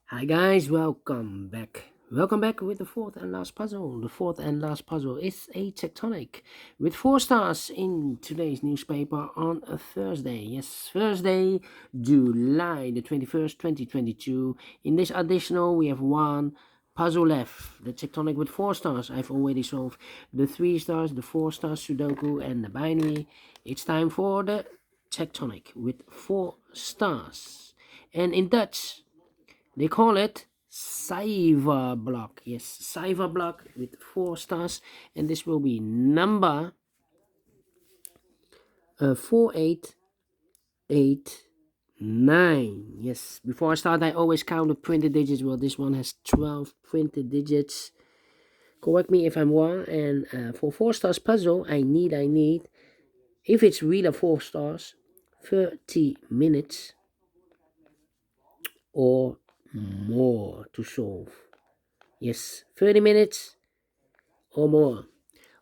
Hi guys, welcome back. Welcome back with the fourth and last puzzle. The fourth and last puzzle is a tectonic with 4 stars in today's newspaper on a Thursday. Yes, Thursday, July the 21st, 2022. In this additional, we have one puzzle left. The tectonic with 4 stars. I've already solved the 3 stars, the 4 stars Sudoku, and the binary. It's time for the tectonic with 4 stars. And in Dutch, they call it Cyber Block. Yes, Cyber Block with 4 stars, and this will be number 4889. Yes, before I start, I always count the printed digits. Well, this one has 12 printed digits. Correct me if I'm wrong. And for 4 stars puzzle, I need, if it's really 4 stars, 30 minutes or more to solve. Yes, 30 minutes or more.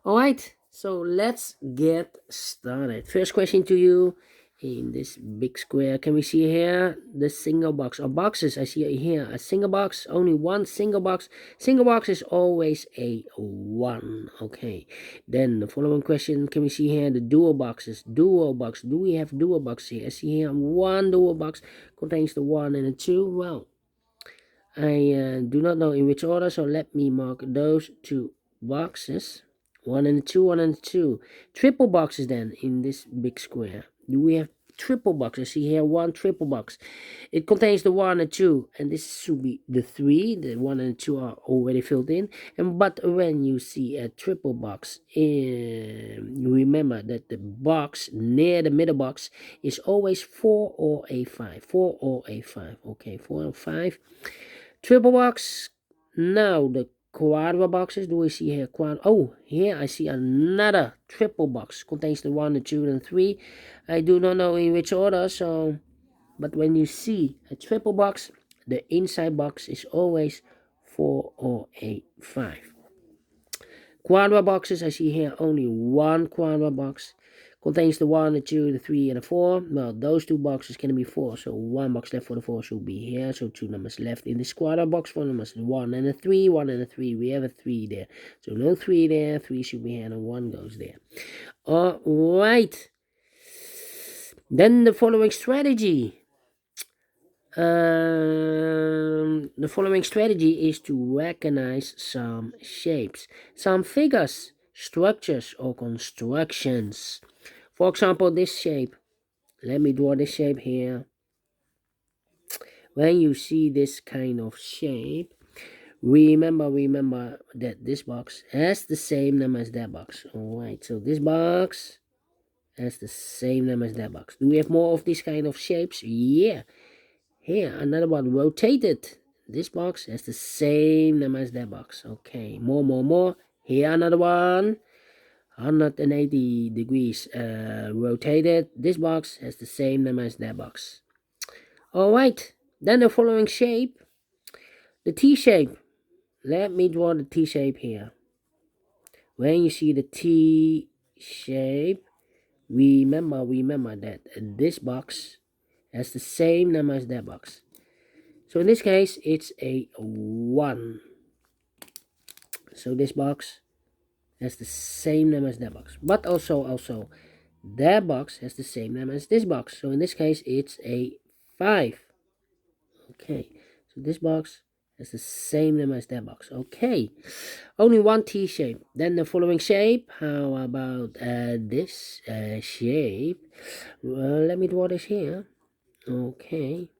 All right, so let's get started. First question to you in this big square. Can we see here the single box or boxes? I see here a single box, only one single box. Single box is always a 1. Okay, then the following question, can we see here the dual boxes? Dual box, do we have dual box here? I see here one dual box contains the 1 and the 2. Well, I do not know in which order, so let me mark those 2 boxes. 1 and 2, 1 and 2. Triple boxes then in this big square. Do we have triple boxes? See here, one triple box. It contains the 1 and 2, and this should be the 3. The 1 and 2 are already filled in. But when you see a triple box, you remember that the box near the middle box is always 4 or a 5. 4 or a 5. Okay, 4 or 5. Triple box. Now the quadra boxes. Do we see here quad? Oh, here I see another triple box. Contains the 1, the 2, and 3. I do not know in which order. So, but when you see a triple box, the inside box is always 4 or a 5. Quadra boxes. I see here only one quadra box. Contains the 1, the 2, the 3, and the 4. Well, those 2 boxes can be 4, so 1 box left for the 4 should be here. So 2 numbers left in this quadra box. 4 numbers, 1 and a 3, 1 and a 3. We have a 3 there. So no 3 there, 3 should be here, and 1 goes there. Alright. Then the following strategy. The following strategy is to recognize some shapes, some figures, structures, or constructions. For example, this shape. Let me draw this shape here. When you see this kind of shape, remember that this box has the same name as that box. Alright, so this box has the same name as that box. Do we have more of this kind of shapes? Yeah. Here, another one rotated. This box has the same name as that box. Okay, more. Here, another one. 180 degrees rotated. This box has the same name as that box. Alright, then the following shape. The T shape. Let me draw the T shape here. When you see the T shape, remember that this box has the same name as that box. So in this case, it's a 1. So this box has the same name as that box. But also, that box has the same name as this box. So in this case, it's a 5. Okay, so this box has the same name as that box. Okay, only one T shape. Then the following shape. How about this shape? Let me draw this here. Okay,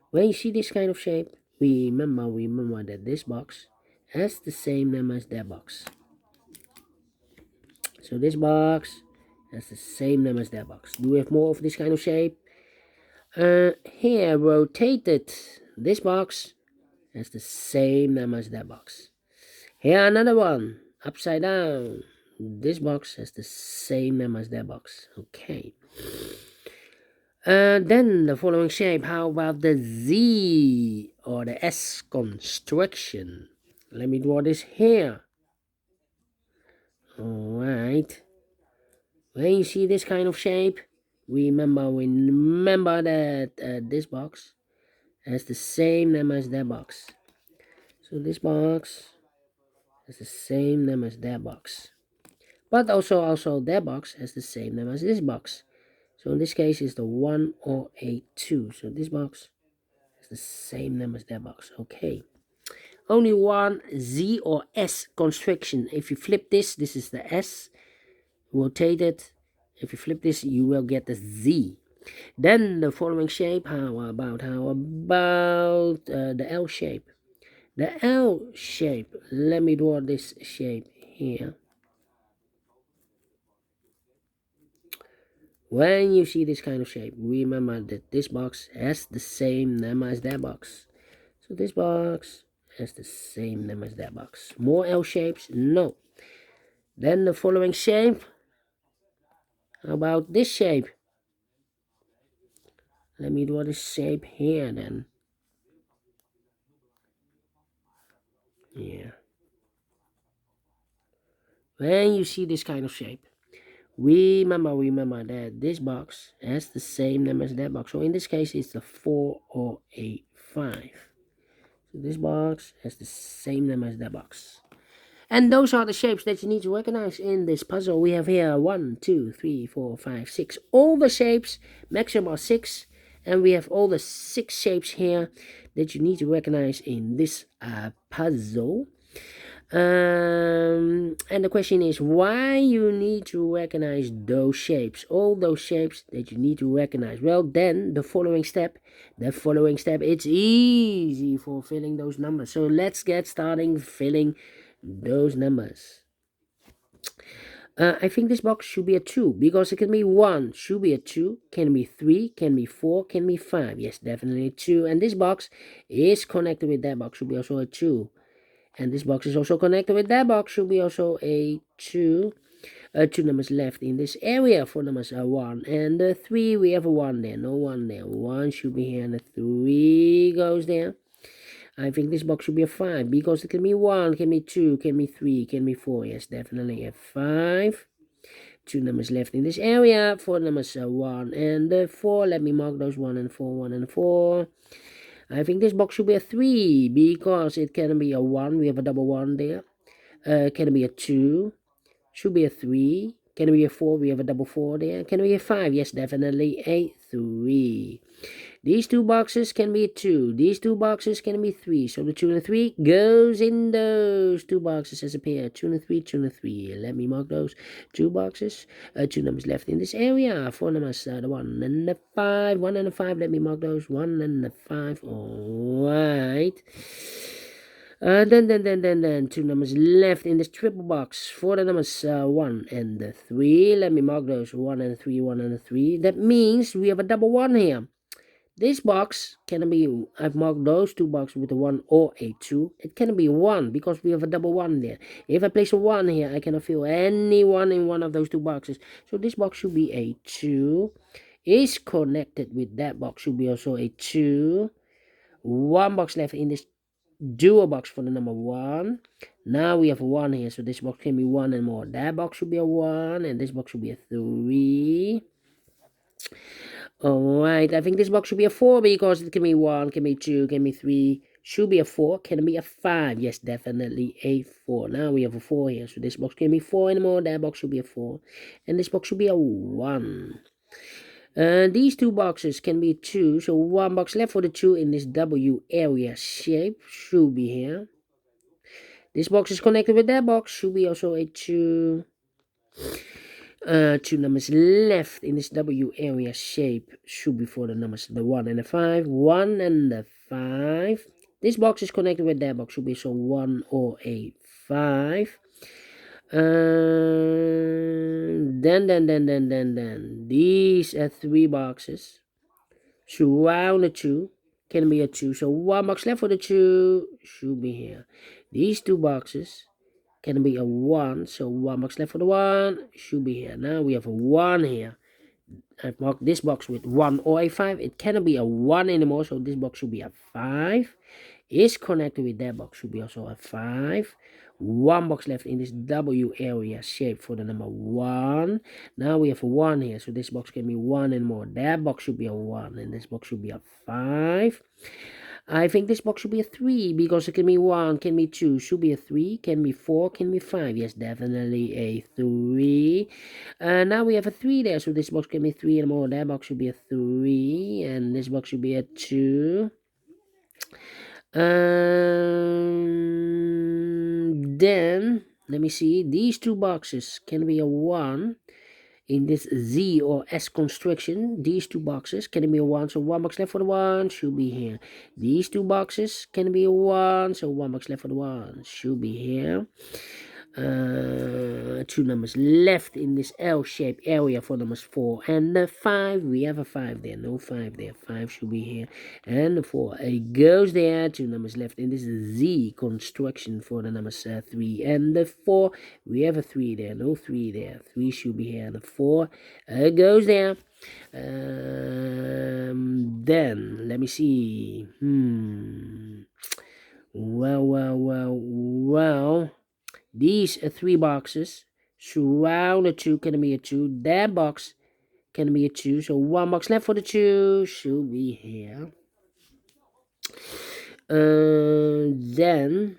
when you see this kind of shape, remember that this box has the same name as that box. So this box has the same name as that box. Do we have more of this kind of shape? Here, rotated. This box has the same name as that box. Here, another one. Upside down. This box has the same name as that box. Okay. Then the following shape. How about the Z or the S construction? Let me draw this here. Alright. When you see this kind of shape, remember that this box has the same name as that box. So this box has the same name as that box. But also that box has the same name as this box. So in this case, it's the 1 or a 2. So this box has the same name as that box. Okay. Only one Z or S construction. If you flip this, this is the S. Rotate it. If you flip this, you will get the Z. Then the following shape. How about the L shape? The L shape. Let me draw this shape here. When you see this kind of shape, remember that this box has the same name as that box. So this box has the same name as that box. More L shapes? No. Then the following shape. How about this shape? Let me draw this shape here then. Yeah. When you see this kind of shape, remember that this box has the same name as that box. So in this case, it's the 4 or a 5. So this box has the same name as that box. And those are the shapes that you need to recognize in this puzzle. We have here 1, 2, 3, 4, 5, 6. All the shapes, maximum are 6. And we have all the 6 shapes here that you need to recognize in this puzzle. And the question is why you need to recognize those shapes, all those shapes that you need to recognize. Well, then the following step, it's easy for filling those numbers. So let's get starting filling those numbers. I think this box should be a 2 because it can be 1, should be a 2, can be 3, can be 4, can be 5. Yes, definitely 2. And this box is connected with that box, should be also a 2. And this box is also connected with that box, should be also a 2. 2 numbers left in this area. 4 numbers are 1. And the 3, we have a 1 there, no 1 there. 1 should be here and the 3 goes there. I think this box should be a 5 because it can be 1, can be 2, can be 3, can be 4. Yes, definitely a 5. 2 numbers left in this area. 4 numbers are 1 and 4. Let me mark those 1 and 4, 1 and 4. I think this box should be a 3 because it can be a 1. We have a double 1 there. Can it be a 2? Should be a 3. Can it be a 4? We have a double 4 there. Can it be a 5? Yes, definitely a 3. These two boxes can be 2. These two boxes can be 3. So the 2 and the 3 goes in those two boxes as a pair. 2 and a 3, 2 and a 3. Let me mark those 2 boxes. 2 numbers left in this area. 4 numbers, the 1 and the 5. 1 and the 5. Let me mark those 1 and the 5. Alright. Then 2 numbers left in this triple box. 4 the numbers 1 and the 3. Let me mark those 1 and 3, 1 and 3. That means we have a double 1 here. This box can be, I've marked those two boxes with a 1 or a 2. It can be 1 because we have a double 1 there. If I place a 1 here, I cannot fill any 1 in one of those two boxes. So this box should be a 2. Is connected with that box, should be also a 2. 1 box left in this dual box for the number 1. Now we have a 1 here, so this box can be 1 and more. That box should be a 1, and this box should be a 3. Alright, I think this box should be a 4 because it can be 1, can be 2, can be 3. Should be a 4, can be a 5. Yes, definitely a 4. Now we have a 4 here, so this box can be 4 anymore. That box should be a 4. And this box should be a 1. These two boxes can be 2, so 1 box left for the 2 in this W area shape. Should be here. This box is connected with that box. Should be also a 2. 2 numbers left in this W area shape should be for the numbers the 1 and the 5. 1 and the 5. This box is connected with that box, should be so 1 or a 5. Then these 3 boxes surround the 2, can be a 2. So 1 box left for the 2 should be here. These 2 boxes can be a 1, so 1 box left for the 1 should be here. Now we have a 1 here. I've marked this box with 1 or a 5. It cannot be a 1 anymore, so this box should be a 5. Is connected with that box, should be also a 5. 1 box left in this W area shape for the number 1. Now we have a 1 here, so this box can be 1 and more. That box should be a 1, and this box should be a 5. I think this box should be a 3 because it can be 1, can be 2, should be a 3, can be 4, can be 5. Yes, definitely a 3. Now we have a 3 there, so this box can be 3 and more. That box should be a 3, and this box should be a 2. Then, let me see, these two boxes can be a 1. In this Z or S construction, these two boxes can be a 1, so 1 box left for the 1 should be here. These two boxes can be a 1, so 1 box left for the 1 should be here. Two numbers left in this L-shaped area for numbers 4 and the 5. We have a 5 there, no 5 there. 5 should be here, and the 4 it goes there. Two numbers left in this Z construction for the numbers 3 and the 4. We have a 3 there, no 3 there. 3 should be here, and the 4 goes there. Then let me see. Well. These 3 boxes surround a 2 can be a 2. That box can be a 2. So 1 box left for the 2 should be here. Then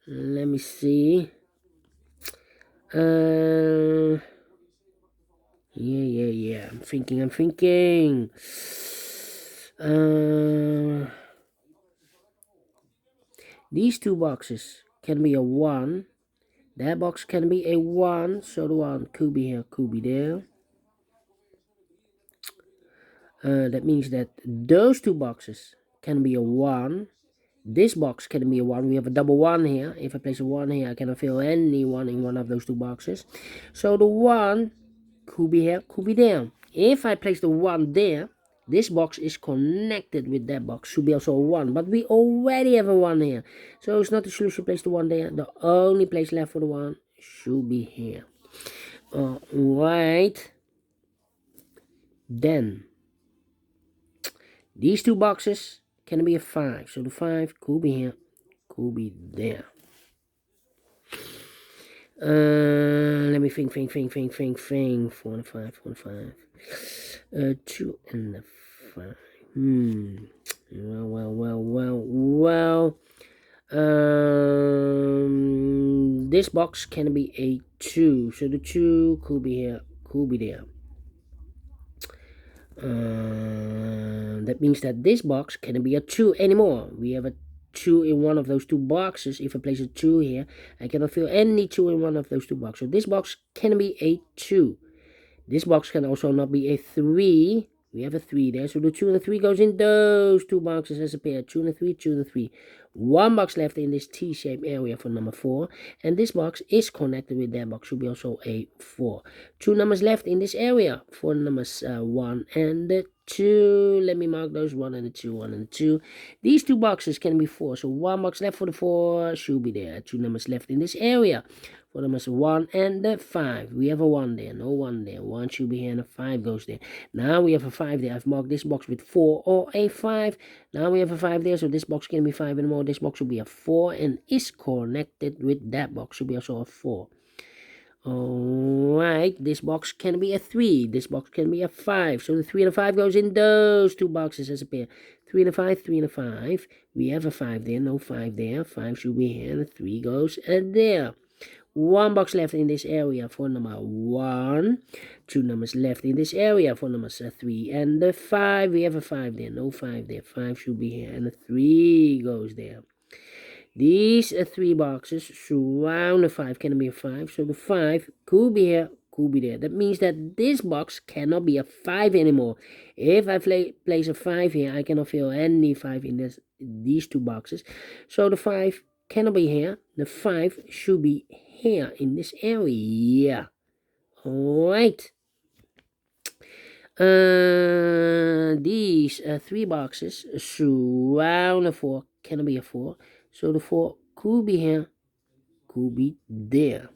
let me see. Yeah. I'm thinking. These two boxes can be a 1. That box can be a 1, so the 1 could be here, could be there. That means that those two boxes can be a 1. This box can be a 1. We have a double 1 here. If I place a 1 here, I cannot fill any 1 in one of those two boxes. So the 1 could be here, could be there. If I place the 1 there, this box is connected with that box. Should be also a 1. But we already have a 1 here. So it's not the solution to place the 1 there. The only place left for the 1 should be here. Alright. Then these two boxes can be a 5. So the 5 could be here, could be there. Let me think. 4 and 5, 2 and the 5. Well. This box can be a 2. So the 2 could be here, could be there. That means that this box can be a 2 anymore. We have a 2 in one of those two boxes. If I place a 2 here, I cannot fill any 2 in one of those two boxes. So this box can be a 2. This box can also not be a 3. We have a 3 there. So the 2 and the 3 goes in those two boxes as a pair. 2 and the 3, 2 and the 3. 1 box left in this T-shaped area for number 4. And this box is connected with that box. Should be also a 4. 2 numbers left in this area for numbers 1 and the 2. Let me mark those 1 and the 2, 1 and the 2. These two boxes can be 4. So 1 box left for the 4 should be there. 2 numbers left in this area for numbers 1 and the 5. We have a 1 there, no 1 there. 1 should be here and a 5 goes there. Now we have a 5 there. I've marked this box with 4 or a 5. Now we have a 5 there, so this box can be 5 anymore. This box will be a 4 and is connected with that box. Should be also a 4. Alright, this box can be a 3. This box can be a 5. So the 3 and the 5 goes in those two boxes as a pair. 3 and a 5, 3 and a 5. We have a 5 there, no 5 there. 5 should be here and the 3 goes there. 1 box left in this area for number 1. 2 numbers left in this area for numbers 3 and the 5. We have a 5 there, no 5 there. 5 should be here and the 3 goes there. These 3 boxes surround the 5 can be a 5. So the 5 could be here, could be there. That means that this box cannot be a 5 anymore. If I place a 5 here, I cannot fill any 5 in these two boxes. So the 5 cannot be here. The 5 should be here in this area. Alright. These 3 boxes surround the 4 cannot be a 4. So the 4 could be here, could be there.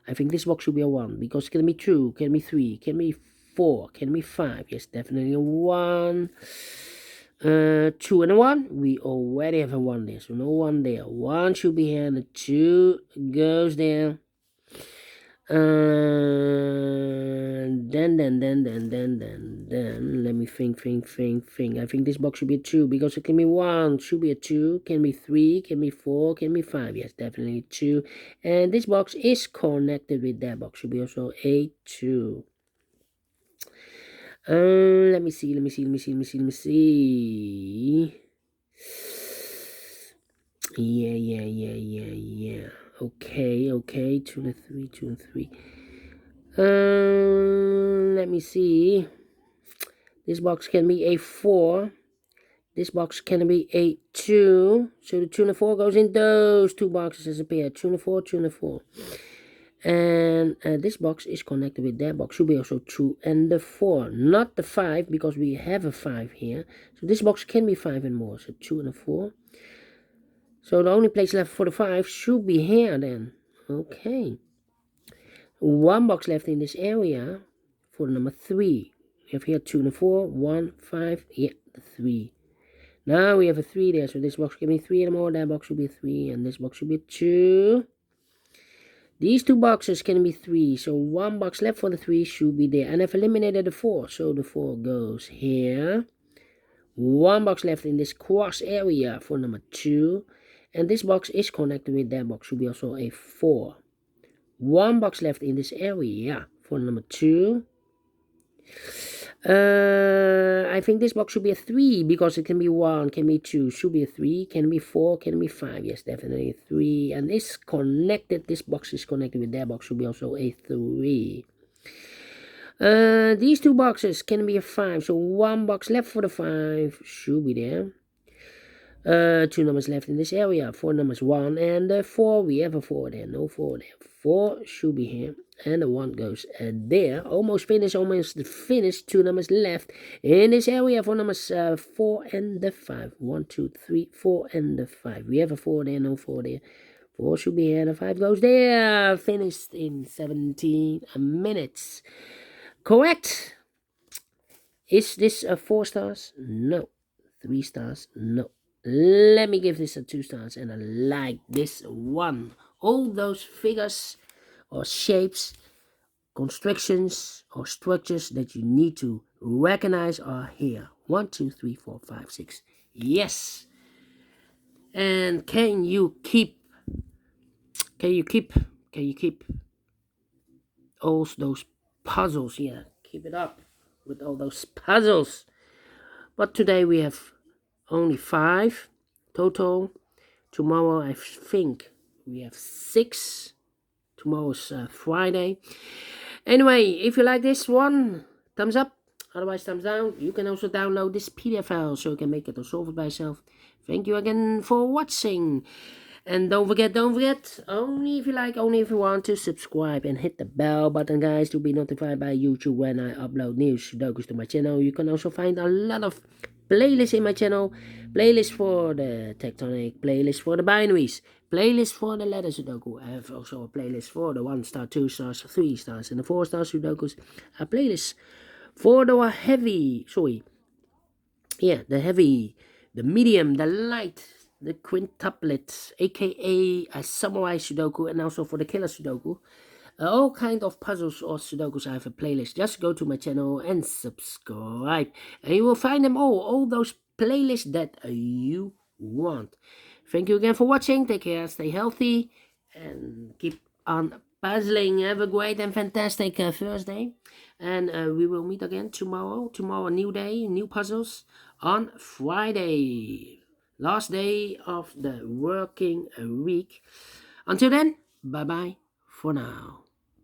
I think this box should be a 1 because it can be 2, can be 3, can be 4, can be 5. Yes, definitely a 1. 2 and a 1. We already have a 1 there, so no 1 there. 1 should be here and the 2 goes there. Then let me think. I think this box should be a 2 because it can be 1, should be a 2, can be 3, can be 4, can be 5. Yes, definitely 2. And this box is connected with that box, should be also a 2. Let me see. Yeah. Okay. 2 and 3. Let me see. This box can be a 4. This box can be a 2. So the 2 and the 4 goes in those two boxes as a pair. 2 and the 4, 2 and the 4. And this box is connected with that box. Should be also 2 and the 4. Not the 5 because we have a 5 here. So this box can be 5 and more. So 2 and a 4. So the only place left for the 5 should be here then. Okay. One box left in this area for number 3. We have here 2 and a 4, 1, 5, yeah, the 3. Now we have a 3 there, so this box can be 3 and more, that box should be 3, and this box should be 2. These two boxes can be 3, so one box left for the 3 should be there. And I've eliminated the 4, so the 4 goes here. One box left in this cross area for number 2. And this box is connected with that box, should be also a 4. One box left in this area for number 2. I think this box should be a 3 because it can be 1, can be 2, should be a 3, can be 4, can be 5. Yes, definitely 3. And this connected, this box is connected with that box, should be also a 3. These two boxes can be a 5, so one box left for the 5 should be there. 2 numbers left in this area, 4 numbers 1 and 4. We have a 4 there, no 4 there. 4 should be here, and the 1 goes there. Almost finished. 2 numbers left in this area for numbers 4 and the 5. 1, 2, 3, 4 and the 5. We have a 4 there, no 4 there. 4 should be here, the 5 goes there. Finished in 17 minutes. Correct. Is this a 4 stars? No. 3 stars? No. Let me give this a 2 stars, and I like this one. All those figures or shapes, constructions or structures that you need to recognize are here. 1, 2, 3, 4, 5, 6. Yes. And can you keep all those puzzles? Yeah, keep it up with all those puzzles. But today we have only 5 total. Tomorrow I think we have 6. Tomorrow's Friday. Anyway, if you like this one, thumbs up. Otherwise, thumbs down. You can also download this PDF file so you can make it or solve it by yourself. Thank you again for watching. And don't forget, only if you like, only if you want to subscribe and hit the bell button, guys, to be notified by YouTube when I upload new Sudokus to my channel. You can also find a lot of playlists in my channel. Playlist for the Tectonic, playlist for the binaries, playlist for the letter Sudoku. I have also a playlist for the 1 star, 2 stars, 3 stars, and the 4 star Sudokus. A playlist for the heavy, the heavy, the medium, the light, the quintuplets, aka a samurai Sudoku, and also for the killer Sudoku. All kind of puzzles or Sudokus. I have a playlist. Just go to my channel and subscribe, and you will find them all those playlists that you want. Thank you again for watching. Take care, stay healthy, and keep on puzzling. Have a great and fantastic Thursday, and we will meet again tomorrow. Tomorrow, new day, new puzzles on Friday, last day of the working week. Until then, bye bye for now.